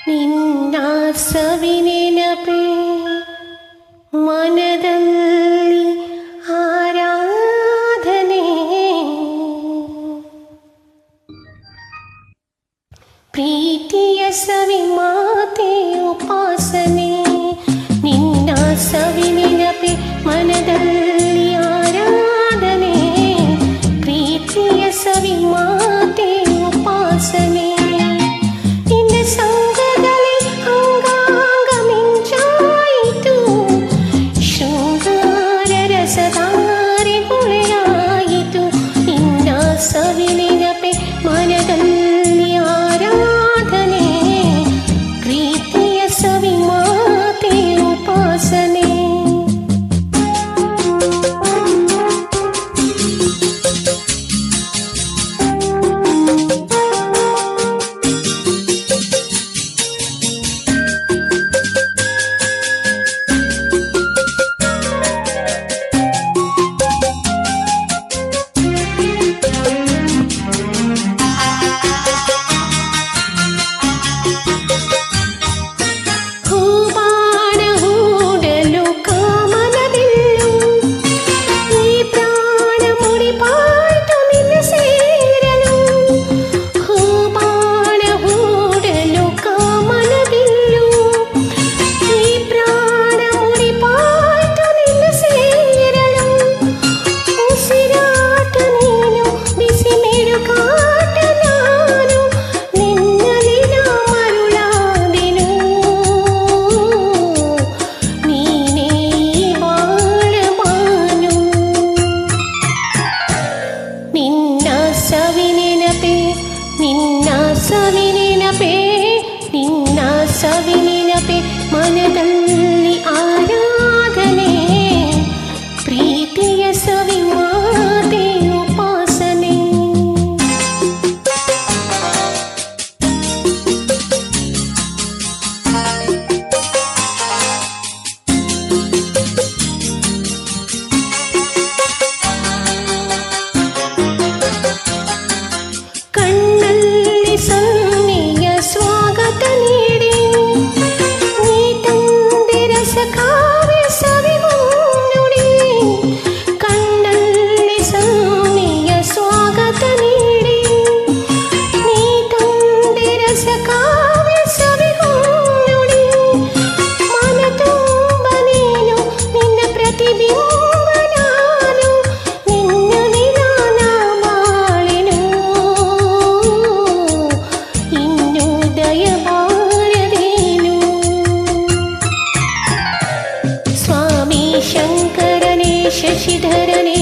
ನಿನ್ನ ಸವಿನೆನಪೆ ಮನದಲ್ಲಿ ಆರಾಧನೆ, ಪ್ರೀತಿಯ ಸವಿ ಮಾತೆ ಉಪಾಸನೆ. ನಿನ್ನ ಸವಿನೆನಪೆ ಮನದಲ್ಲಿ ಆರಾಧನೆ, ಪ್ರೀತಿಯ ಸವಿ ಮಾತೆ ಉಪಾಸನೆ. ನಿನ್ನ ಸಂಗದಲ್ಲಿ ಅಂಗಾಂಗ ಮಿಂಚಾಯಿತು, ಶೃಂಗಾರ ರಸಧಾರೆ ಹೊಳೆಯಾಯಿತು. ನಿನ್ನ ಸವಿನೆನಪೆ ಮನದಲ್ಲಿ ಆರಾಧನೆ, ಪ್ರೀತಿಯ ಸವಿ ಮಾತೆ ಉಪಾಸನೆ. ನಿನ್ನ ಸವಿನೆನಪೆ ಮನದಲ್ಲಿ ಆರಾಧನೆ, ಪ್ರೀತಿಯ ಸವಿ ಮಾತೆ ಉಪಾಸನೆ. ಕಣ್ಣಲ್ಲಿ ಸನ್ನೆಯ ಸ್ವಾಗತ ನೀಡಿ, ನೀ ತಂದೆ ರಸ ಕಾವ್ಯ ಸವಿ ಮುನ್ನುಡಿ. ಕಣ್ಣಲ್ಲಿ ಸನ್ನೆಯ ಸ್ವಾಗತ ನೀಡಿ, ನೀ ತಂದೆ ರಸ ಕಾವ್ಯ ಸವಿ ಮುನ್ನುಡಿ. ಮನ ತುಂಬ ನೀನು ನಿನ್ನ ಪ್ರತಿಬಿಂಬ ನಾನು, ನಿನ್ನ ವಿಧಾನ ಬಾಳೆನು ಇನ್ನು ದಯಬಾರದೇನು. ಸ್ವಾಮಿ ಶಂಕರನೇ ಶಶಿಧರನೇ